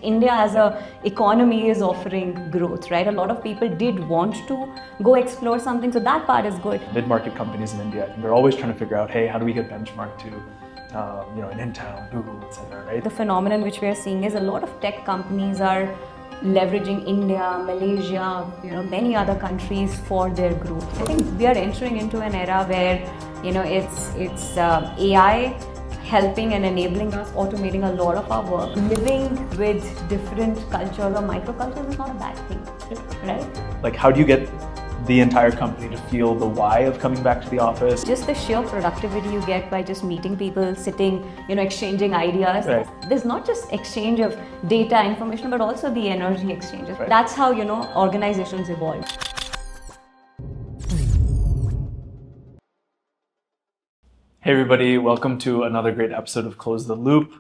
India as a economy is offering growth, right? A lot of people did want to go explore something, so that part is good. Mid-market companies in India, they're always trying to figure out, hey, how do we get benchmarked to, an Intel, Google, etc. Right? The phenomenon which we are seeing is a lot of tech companies are leveraging India, Malaysia, many other countries for their growth. I think we are entering into an era where, it's AI helping and enabling us, automating a lot of our work. Living with different cultures or microcultures is not a bad thing, right? Like, how do you get the entire company to feel the why of coming back to the office? Just the sheer productivity you get by just meeting people, sitting, exchanging ideas. Right. There's not just exchange of data, information, but also the energy exchanges. Right. That's how, organizations evolve. Hey everybody, welcome to another great episode of Close the Loop.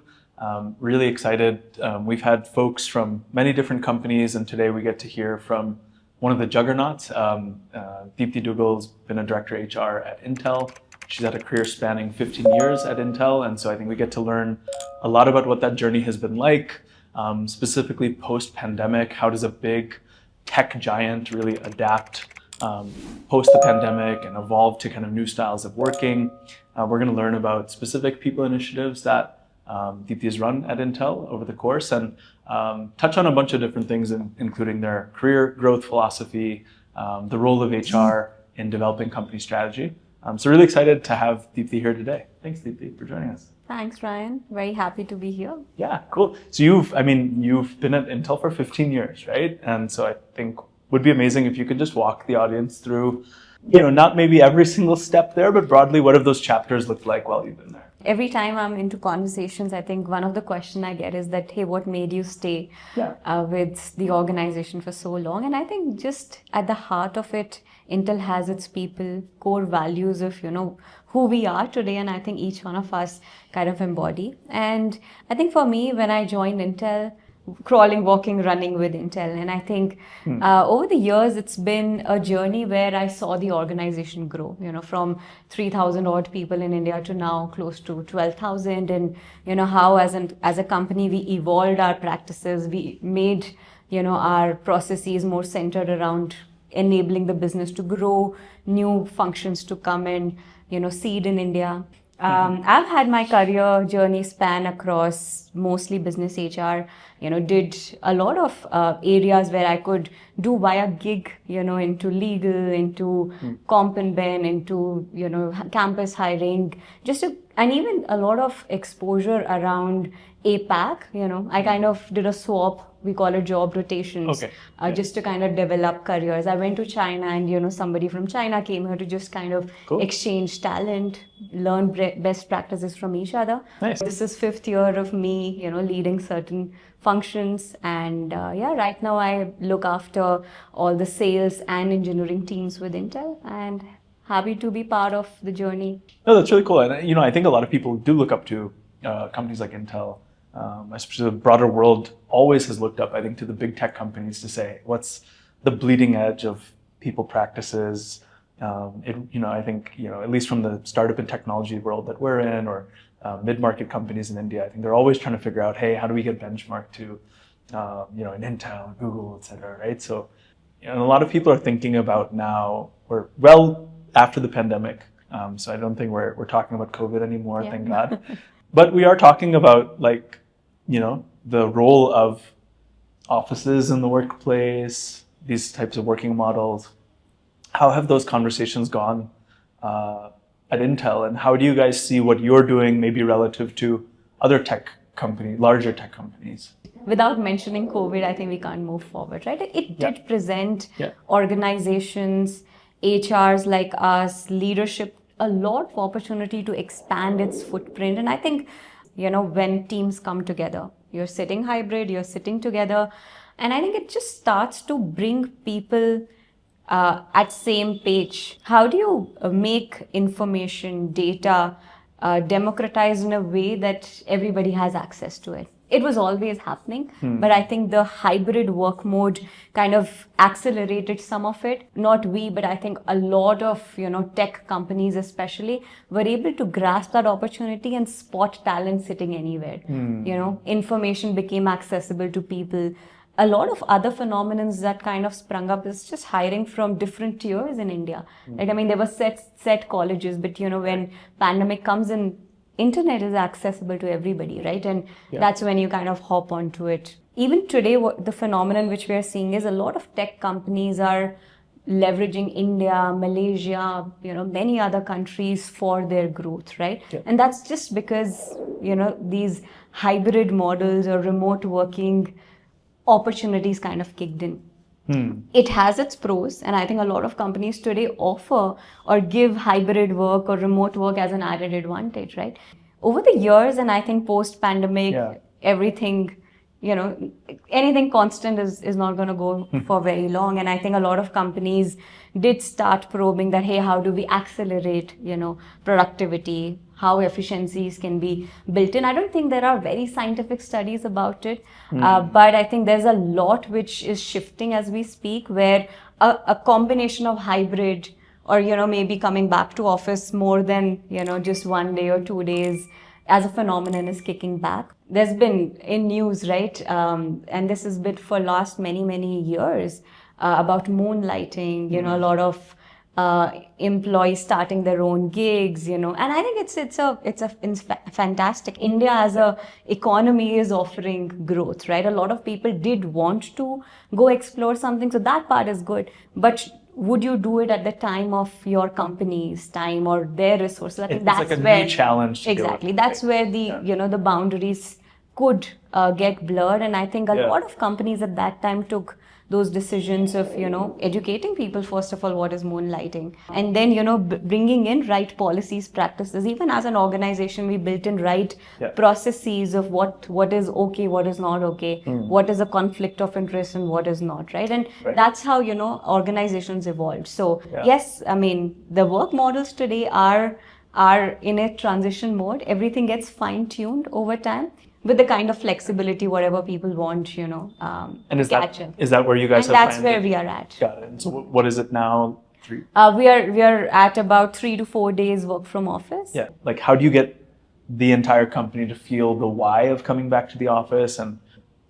Really excited. We've had folks from many different companies, and today we get to hear from one of the juggernauts. Deepti Duggal's been a director HR at Intel. She's had a career spanning 15 years at Intel, and so I think we get to learn a lot about what that journey has been like, specifically post-pandemic. How does a big tech giant really adapt post the pandemic and evolve to kind of new styles of working? We're going to learn about specific people initiatives that Deepti has run at Intel over the course, and touch on a bunch of different things, including their career growth philosophy, the role of HR in developing company strategy. So really excited to have Deepti here today. Thanks, Deepti, for joining us. Thanks, Ryan. Very happy to be here. Yeah, cool. So you've been at Intel for 15 years, right? And so I think would be amazing if you could just walk the audience through, not maybe every single step there, but broadly, what have those chapters looked like while you've been there? Every time I'm into conversations, I think one of the questions I get is that, hey, what made you stay with the organization for so long? And I think just at the heart of it, Intel has its people, core values of, who we are today. And I think each one of us kind of embody. And I think for me, when I joined Intel, crawling, walking, running with Intel. And I think over the years, it's been a journey where I saw the organization grow, from 3,000 odd people in India to now close to 12,000. And, how as a company, we evolved our practices. We made, our processes more centered around enabling the business to grow, new functions to come and, seed in India. I've had my career journey span across mostly business HR, did a lot of areas where I could do via gig, into legal, into comp and ben, into, campus hiring, and even a lot of exposure around APAC. I kind of did a swap. We call it job rotations, just to kind of develop careers. I went to China and, somebody from China came here to just kind of exchange talent, learn best practices from each other. Nice. This is 5th year of me, leading certain functions. And right now I look after all the sales and engineering teams with Intel, and happy to be part of the journey. No, that's really cool. And, I think a lot of people do look up to companies like Intel. Especially the broader world always has looked up, I think, to the big tech companies to say, what's the bleeding edge of people practices? I think, at least from the startup and technology world that we're in, or mid-market companies in India, I think they're always trying to figure out, hey, how do we get benchmarked to, an Intel, Google, et cetera, right? So, and a lot of people are thinking about now, we're well after the pandemic. So I don't think we're talking about COVID anymore, thank God. But we are talking about, the role of offices in the workplace, these types of working models. How have those conversations gone at Intel, and how do you guys see what you're doing maybe relative to other tech companies, larger tech companies? Without mentioning COVID, I think we can't move forward, right? It did present organizations, HRs like us, leadership, a lot of opportunity to expand its footprint. And I think, when teams come together, you're sitting hybrid, you're sitting together, and I think it just starts to bring people at same page. How do you make information, data, democratized in a way that everybody has access to it? it was always happening, but I think the hybrid work mode kind of accelerated some of it. Not we, but I think a lot of, tech companies especially were able to grasp that opportunity and spot talent sitting anywhere. Information became accessible to people. A lot of other phenomena that kind of sprung up is just hiring from different tiers in India. Right? I mean, there were set colleges, but when pandemic comes in, internet is accessible to everybody, right? And that's when you kind of hop onto it. Even today, the phenomenon which we are seeing is a lot of tech companies are leveraging India, Malaysia, many other countries for their growth, right? Yeah. And that's just because, these hybrid models or remote working opportunities kind of kicked in. It has its pros, and I think a lot of companies today offer or give hybrid work or remote work as an added advantage, right? Over the years, and I think post-pandemic, everything, anything constant is not going to go for very long. And I think a lot of companies did start probing that, hey, how do we accelerate, productivity, how efficiencies can be built in. I don't think there are very scientific studies about it, but I think there's a lot which is shifting as we speak, where a combination of hybrid or, maybe coming back to office more than, just 1 day or 2 days as a phenomenon is kicking back. There's been in news, right? And this has been for last many, many years about moonlighting, a lot of employees starting their own gigs, and I think it's fantastic. India as a economy is offering growth, right? A lot of people did want to go explore something, so that part is good. But would you do it at the time of your company's time or their resources? I think that's like a where new challenge. Exactly, that's where the the boundaries could get blurred, and I think a lot of companies at that time took those decisions of, educating people, first of all, what is moonlighting, and then, bringing in right policies, practices. Even as an organization, we built in right processes of what is okay, what is not okay, what is a conflict of interest and what is not, right? And that's how, organizations evolved. So yes, I mean, the work models today are in a transition mode. Everything gets fine-tuned over time, with the kind of flexibility, whatever people want, and is that where you guys and have that's where we are at. Got it. And so what is it now? We are at about 3 to 4 days work from office. Yeah. Like, how do you get the entire company to feel the why of coming back to the office? And,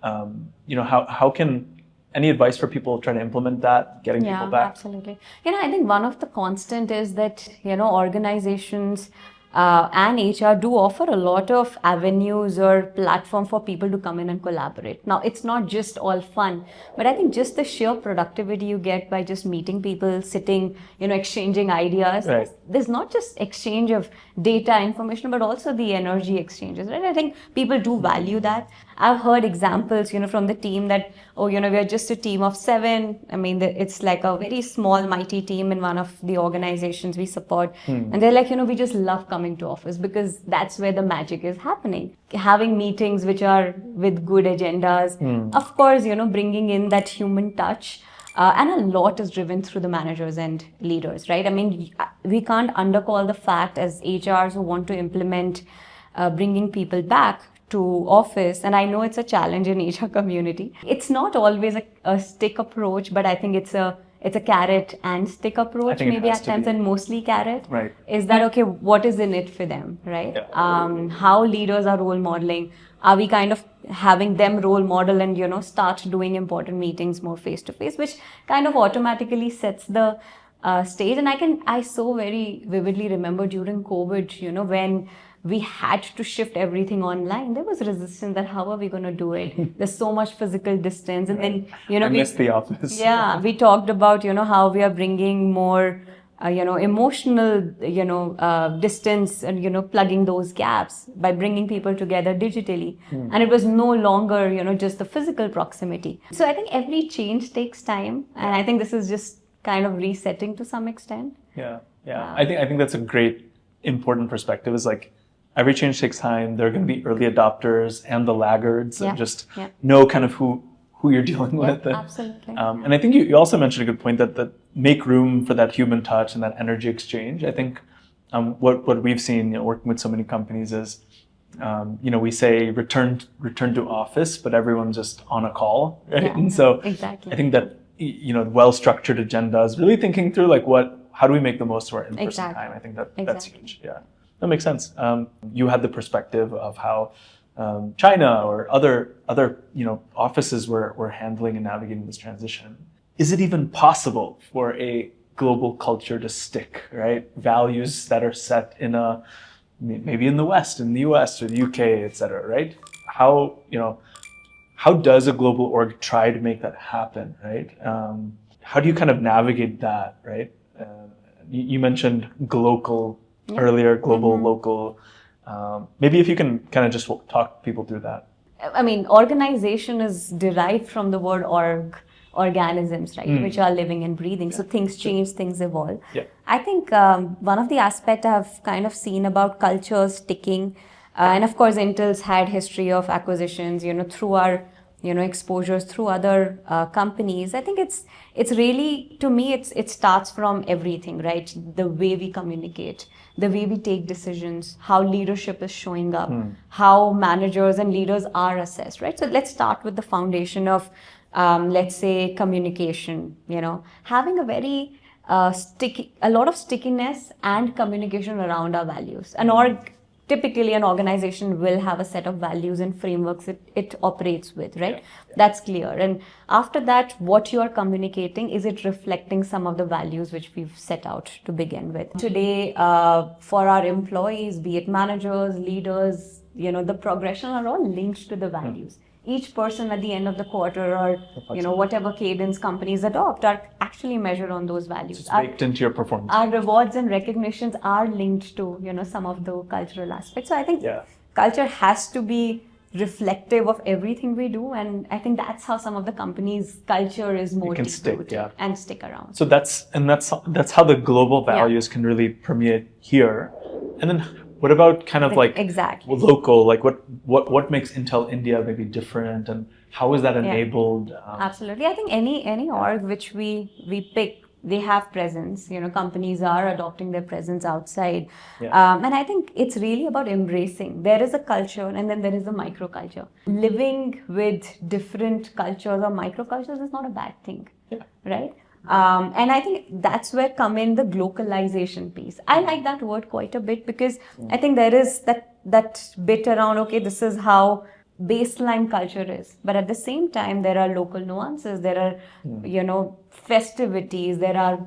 how can any advice for people trying to implement that, getting people back? Yeah, absolutely. I think one of the constant is that, organizations and HR do offer a lot of avenues or platform for people to come in and collaborate. Now, it's not just all fun, but I think just the sheer productivity you get by just meeting people, sitting, exchanging ideas. Right. There's not just exchange of data, information, but also the energy exchanges, right? I think people do value that. I've heard examples, from the team that, we are just a team of 7. I mean, it's like a very small, mighty team in one of the organizations we support. And they're like, we just love coming to office because that's where the magic is happening. Having meetings which are with good agendas. Of course, bringing in that human touch. And a lot is driven through the managers and leaders, right? I mean, we can't undercall the fact as HRs who want to implement bringing people back to office, and I know it's a challenge in HR community. It's not always a stick approach, but I think it's a carrot and stick approach, maybe at times, and mostly carrot. Right. Is that okay? What is in it for them, right? Yeah. How leaders are role modeling. Are we kind of having them role model and, start doing important meetings more face to face, which kind of automatically sets the stage. And I so very vividly remember during COVID, when we had to shift everything online, there was resistance that how are we going to do it? There's so much physical distance. And then, I miss the office. Yeah, we talked about, how we are bringing more, emotional, distance and, plugging those gaps by bringing people together digitally. And it was no longer, just the physical proximity. So I think every change takes time. And I think this is just kind of resetting to some extent. Yeah. I think that's a great, important perspective, is like, every change takes time. There are going to be early adopters and the laggards, and just know kind of who you're dealing with. And, absolutely. And I think you also mentioned a good point that make room for that human touch and that energy exchange. I think what we've seen, working with so many companies, is we say return to office, but everyone's just on a call, right? Yeah, And so exactly. I think that well-structured agendas, really thinking through like how do we make the most of our in-person time? I think that's huge. Yeah, that makes sense. You had the perspective of how China or other offices were handling and navigating this transition. Is it even possible for a global culture to stick, right? Values that are set in maybe in the West, in the US or the UK, et cetera, right? How does a global org try to make that happen, right? How do you kind of navigate that, right? You mentioned earlier, global, local. Maybe if you can kind of just talk people through that. I mean, organization is derived from the word organisms, right, which are living and breathing. So things change, things evolve. Yeah. I think one of the aspects I've kind of seen about cultures sticking, and of course Intel's had history of acquisitions, through our exposures through other companies. I think it's really, to me, it starts from everything, right? The way we communicate, the way we take decisions, how leadership is showing up, how managers and leaders are assessed, right? So let's start with the foundation of let's say communication, having a very a lot of stickiness and communication around our values. Typically an organization will have a set of values and frameworks it operates with, right? Yeah. That's clear. And after that, what you are communicating, is it reflecting some of the values which we've set out to begin with? Today, for our employees, be it managers, leaders, the progression are all linked to the values. Each person at the end of the quarter or whatever cadence companies adopt are actually measured on those values. It's baked into your performance. Our rewards and recognitions are linked to some of the cultural aspects. So I think culture has to be reflective of everything we do, and I think that's how some of the companies' culture is more deep-rooted and stick around. So that's how the global values can really permeate here. And then what about kind of like local, like what makes Intel India maybe different, and how is that enabled? Absolutely. I think any org which we pick, they have presence. Companies are adopting their presence outside. And I think it's really about embracing. There is a culture and then there is a microculture. Living with different cultures or microcultures is not a bad thing, right? And I think that's where come in the glocalization piece. I like that word quite a bit because I think there is that bit around, okay, this is how baseline culture is. But at the same time, there are local nuances, there are, festivities, there are,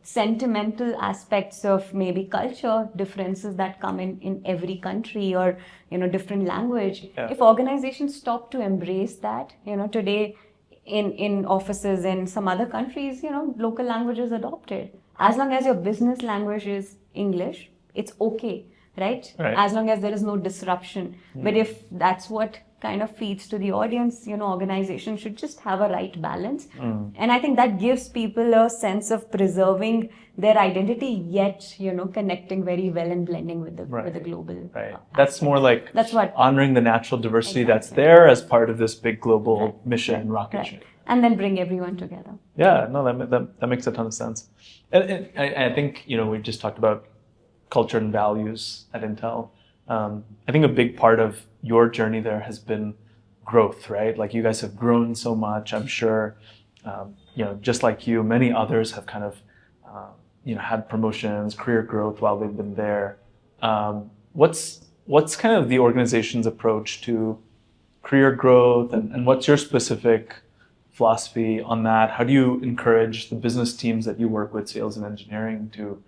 sentimental aspects of maybe culture differences that come in every country or, different language. If organizations stop to embrace that, today, in offices in some other countries, local language is adopted. As long as your business language is English, it's okay, right? As long as there is no disruption. But if that's what kind of feeds to the audience, organizations should just have a right balance. And I think that gives people a sense of preserving their identity, yet, connecting very well and blending with the global. Right. That's more like honoring the natural diversity that's there as part of this big global mission, rocket ship. And then bring everyone together. Yeah, no, that makes a ton of sense. And I think, we just talked about culture and values at Intel. I think a big part of your journey there has been growth, right? Like you guys have grown so much. I'm sure, just like you, many others have kind of, had promotions, career growth while they've been there. What's kind of the organization's approach to career growth, and what's your specific philosophy on that? How do you encourage the business teams that you work with, sales and engineering, to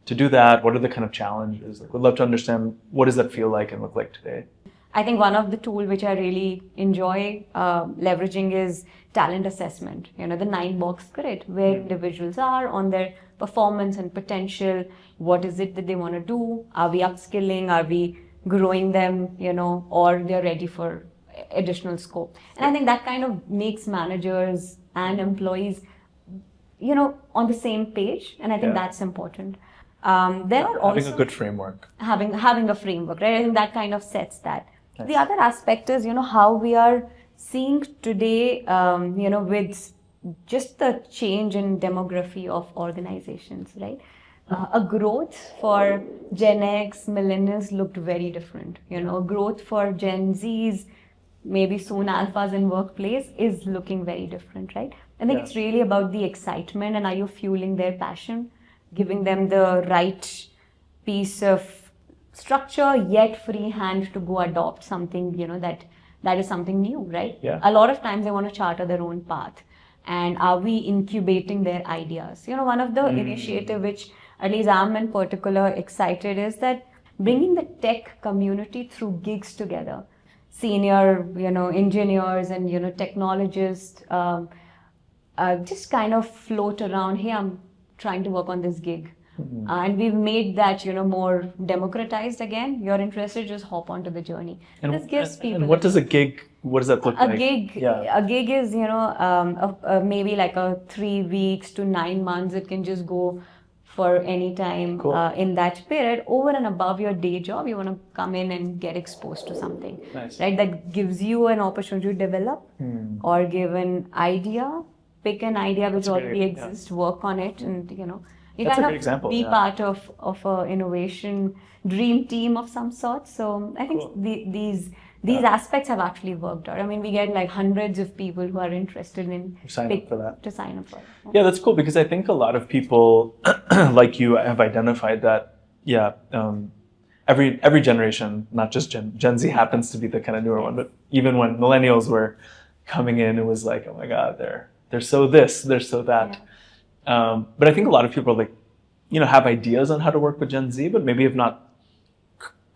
do that? What are the kind of challenges? We'd love to understand, what does that feel like and look like today? I think one of the tools which I really enjoy leveraging is talent assessment. The 9-box grid, where individuals are on their performance and potential. What is it that they want to do? Are we upskilling? Are we growing them? Or they're ready for additional scope. And I think that kind of makes managers and employees, on the same page. And I think that's important. There are also having a good framework. Having a framework, right? I think that kind of sets that. Yes. The other aspect is, how we are seeing today, with just the change in demography of organizations, right? A growth for Gen X, millennials looked very different. Growth for Gen Zs, maybe soon alphas in workplace, is looking very different, right? I think it's really about the excitement, and are you fueling their passion, giving them the right piece of structure, yet free hand to go adopt something, that is something new, right? Yeah. A lot of times they want to charter their own path. And are we incubating their ideas? One of the initiative which at least I'm in particular excited is that bringing the tech community through gigs together. Senior, engineers and, technologists just kind of float around, hey, I'm trying to work on this gig. And we've made that, more democratized again. You're interested, just hop onto the journey. And this gives people. And what does a gig? What does that look like? A gig is, maybe like a 3 weeks to 9 months. It can just go for any time in that period. Over and above your day job, you want to come in and get exposed to something, right? That gives you an opportunity to develop or give an idea. Pick an idea which already exists, work on it, and you That's kind a of good example, be part of an innovation dream team of some sort. So I think these aspects have actually worked out. I mean, we get like hundreds of people who are interested in to sign up for it. Yeah, that's cool, because I think a lot of people like you have identified that every generation, not just Gen Z happens to be the kind of newer one, but even when millennials were coming in, it was like, oh my God, they're so this, they're so that. But I think a lot of people have ideas on how to work with Gen Z, but maybe have not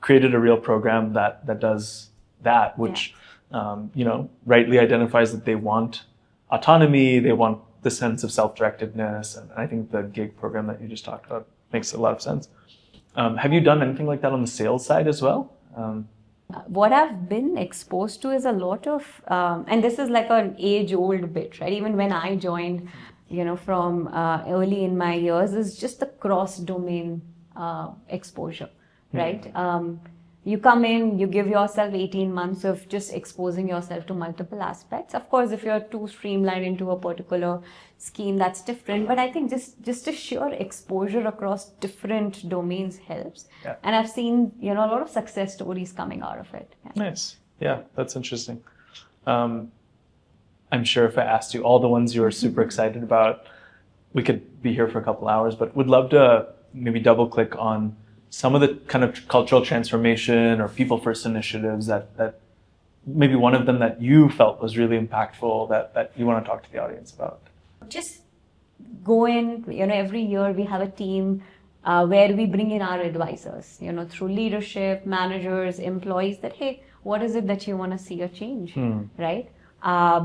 created a real program that does that, which rightly identifies that they want autonomy, they want the sense of self-directedness, and I think the gig program that you just talked about makes a lot of sense. Have you done anything like that on the sales side as well? What I've been exposed to is a lot of, and this is like an age-old bit, right? Even when I joined, from early in my years, is just the cross-domain exposure, right? You come in, you give yourself 18 months of just exposing yourself to multiple aspects. Of course, if you're too streamlined into a particular scheme, that's different. But I think just a sheer exposure across different domains helps. Yeah. And I've seen, a lot of success stories coming out of it. Yeah. Nice. Yeah, that's interesting. I'm sure if I asked you all the ones you were super excited about, we could be here for a couple hours, but would love to maybe double click on some of the kind of cultural transformation or people first initiatives that maybe one of them that you felt was really impactful that you want to talk to the audience about. Just go in, every year we have a team where we bring in our advisors, through leadership, managers, employees, that, hey, what is it that you want to see a change, right?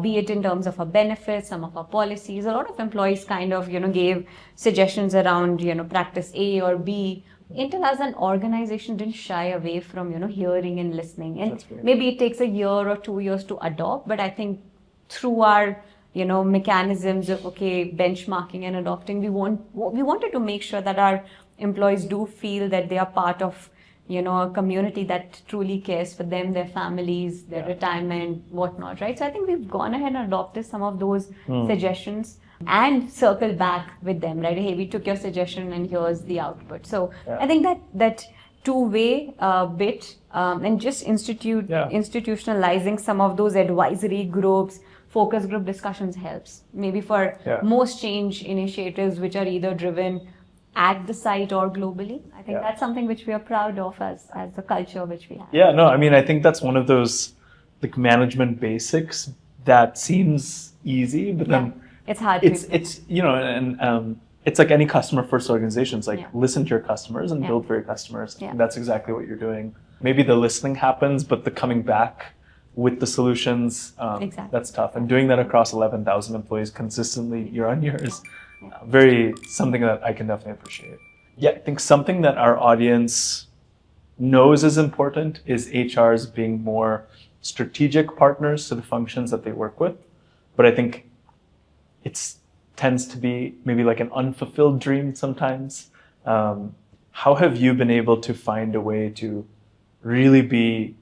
Be it in terms of our benefits, some of our policies. A lot of employees kind of, gave suggestions around, practice A or B. Intel as an organization didn't shy away from, hearing and listening. And maybe it takes a year or 2 years to adopt, but I think through our, mechanisms of, benchmarking and adopting, we wanted to make sure that our employees do feel that they are part of, a community that truly cares for them, their families, their retirement, whatnot, right? So I think we've gone ahead and adopted some of those suggestions and circle back with them, right? Hey, we took your suggestion and here's the output. So I think that two-way bit and just institutionalizing some of those advisory groups, focus group discussions helps. Maybe for most change initiatives which are either driven at the site or globally. I think that's something which we are proud of as a culture which we have. Yeah, no, I mean, I think that's one of those management basics that seems easy, but then it's hard. It's like any customer first organization. It's like listen to your customers and build for your customers. Yeah. And that's exactly what you're doing. Maybe the listening happens, but the coming back with the solutions, that's tough. And doing that across 11,000 employees consistently year on year is something that I can definitely appreciate. Yeah, I think something that our audience knows is important is HRs being more strategic partners to the functions that they work with. But I think it tends to be maybe like an unfulfilled dream sometimes. How have you been able to find a way to really be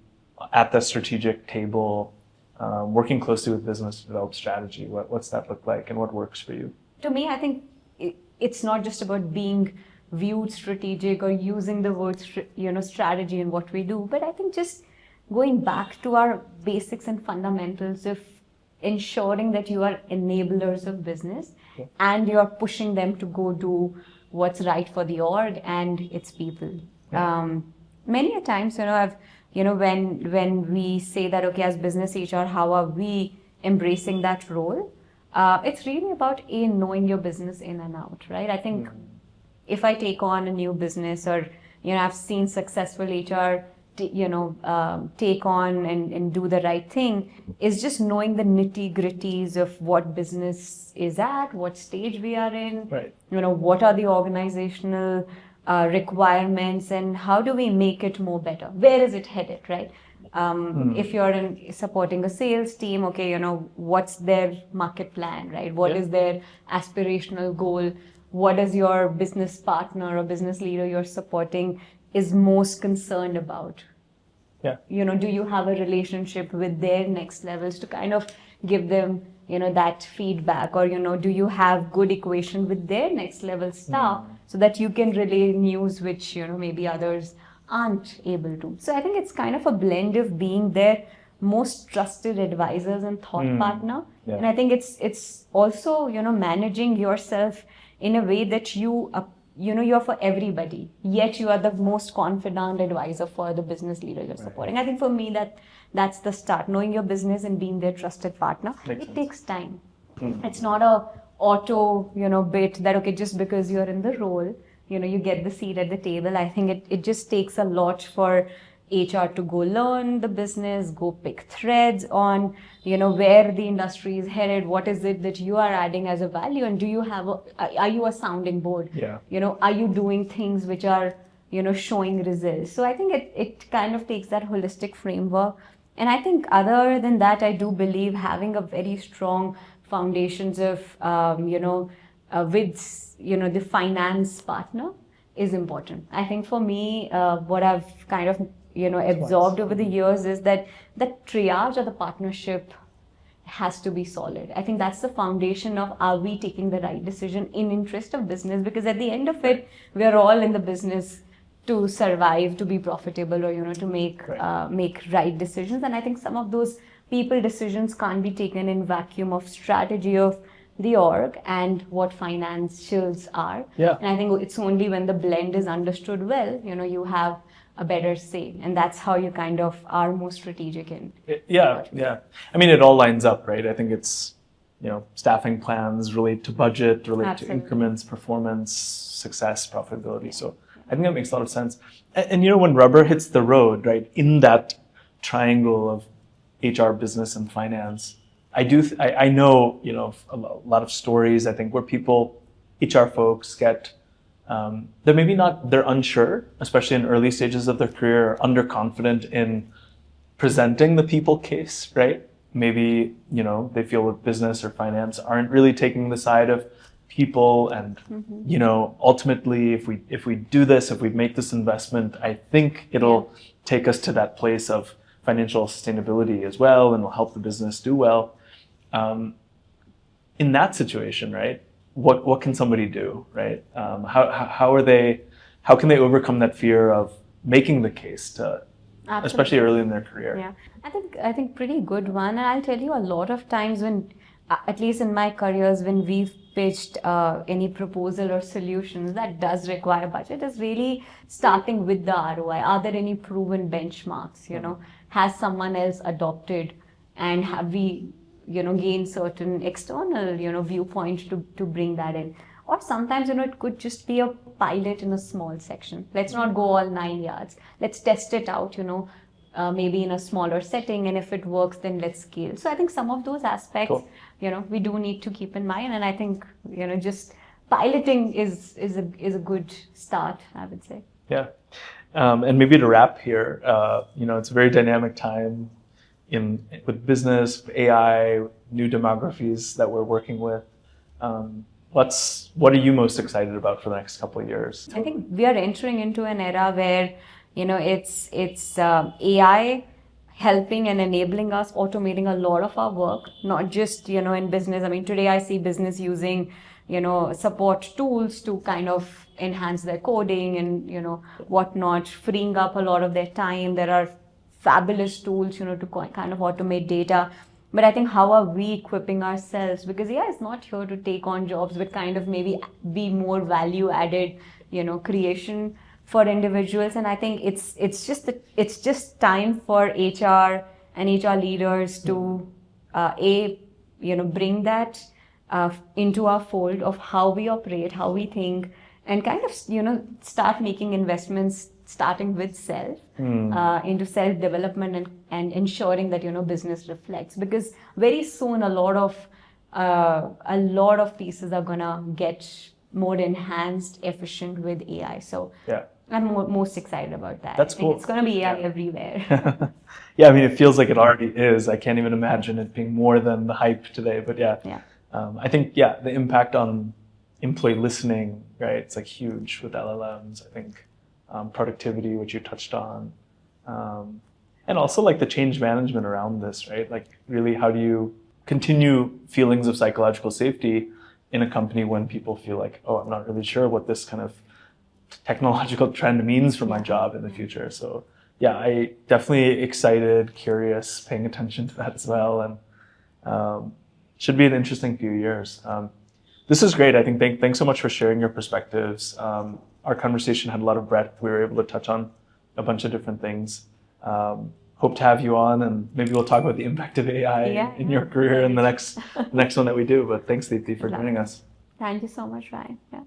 at the strategic table, working closely with business to develop strategy? What's that look like and what works for you? To me, I think it's not just about being viewed strategic or using the word strategy in what we do. But I think just going back to our basics and fundamentals of ensuring that you are enablers of business and you're pushing them to go do what's right for the org and its people. Many a times, when we say that, okay, as business HR, how are we embracing that role? It's really about knowing your business in and out, right? I think if I take on a new business, or I've seen successful HR take on and do the right thing, is just knowing the nitty-gritties of what business is at, what stage we are in, what are the organizational requirements, and how do we make it more better? Where is it headed, right? If you're supporting a sales team, okay, what's their market plan, right? What is their aspirational goal? What is your business partner or business leader you're supporting is most concerned about? Do you have a relationship with their next levels to kind of give them, that feedback? Or, do you have good equation with their next level staff so that you can relay news which, maybe others aren't able to? So I think it's kind of a blend of being their most trusted advisors and thought partner. And I think it's also, managing yourself in a way that you're for everybody, yet you are the most confident advisor for the business leader you're supporting. I think for me that's the start, knowing your business and being their trusted partner. It takes time. It's not a auto, bit that, okay, just because you're in the role, you get the seat at the table. I think it just takes a lot for HR to go learn the business, go pick threads on, where the industry is headed, what is it that you are adding as a value, and do you have are you a sounding board? Are you doing things which are, showing results? So I think it kind of takes that holistic framework. And I think other than that, I do believe having a very strong foundations of, with, the finance partner is important. I think for me, what I've kind of absorbed over the years is that the triage of the partnership has to be solid. I think that's the foundation of, are we taking the right decision in interest of business? Because at the end of it, we're all in the business to survive, to be profitable, or to make right decisions. And I think some of those people decisions can't be taken in vacuum of strategy of the org and what financials are. And I think it's only when the blend is understood well, you have a better say, and that's how you kind of are more strategic in. I mean, it all lines up, right? I think it's, staffing plans relate to budget, relate to increments, performance, success, profitability. So I think that makes a lot of sense. And when rubber hits the road, right, in that triangle of HR, business, and finance, I know, a lot of stories, I think, where people, HR folks get, they're unsure, especially in early stages of their career, underconfident in presenting the people case, right? Maybe, they feel with business or finance aren't really taking the side of people, and, ultimately, if we do this, if we make this investment, I think it'll take us to that place of financial sustainability as well, and will help the business do well. In that situation, right? What can somebody do, right? How can they overcome that fear of making the case to, especially early in their career? I think pretty good one. And I'll tell you, a lot of times when, at least in my careers, when we've pitched any proposal or solutions that does require budget, is really starting with the ROI. Are there any proven benchmarks? Has someone else adopted, and have we gain certain external, viewpoint to bring that in? Or sometimes, it could just be a pilot in a small section. Let's not go all 9 yards. Let's test it out, maybe in a smaller setting. And if it works, then let's scale. So I think some of those aspects, we do need to keep in mind. And I think, just piloting is a good start, I would say. And maybe to wrap here, it's a very dynamic time with business, AI, new demographies that we're working with. What are you most excited about for the next couple of years? I think we are entering into an era where, it's AI helping and enabling us, automating a lot of our work, not just, in business. I mean, today I see business using, support tools to kind of enhance their coding and, whatnot, freeing up a lot of their time. There are fabulous tools, to kind of automate data. But I think, how are we equipping ourselves? Because AI is not here to take on jobs, but kind of maybe be more value added, creation for individuals. And I think it's just time for HR and HR leaders to bring that into our fold of how we operate, how we think, and kind of start making investments starting with self into self development and ensuring that business reflects, because very soon a lot of pieces are gonna get more enhanced, efficient with AI. So yeah. I'm most excited about that. That's cool. It's going to be AI everywhere. Yeah, I mean, it feels like it already is. I can't even imagine it being more than the hype today. But yeah. I think, the impact on employee listening, right? It's like huge with LLMs. I think productivity, which you touched on. And also like the change management around this, right? Like really, how do you continue feelings of psychological safety in a company when people feel like, oh, I'm not really sure what this kind of technological trend means for my job in the future. So I definitely excited, curious, paying attention to that as well. And should be an interesting few years. This is great. I think thanks so much for sharing your perspectives. Our conversation had a lot of breadth. We were able to touch on a bunch of different things. Hope to have you on, and maybe we'll talk about the impact of AI in your career in the next one that we do. But thanks, Deepti, for joining us. Thank you so much, Ryan. Yeah.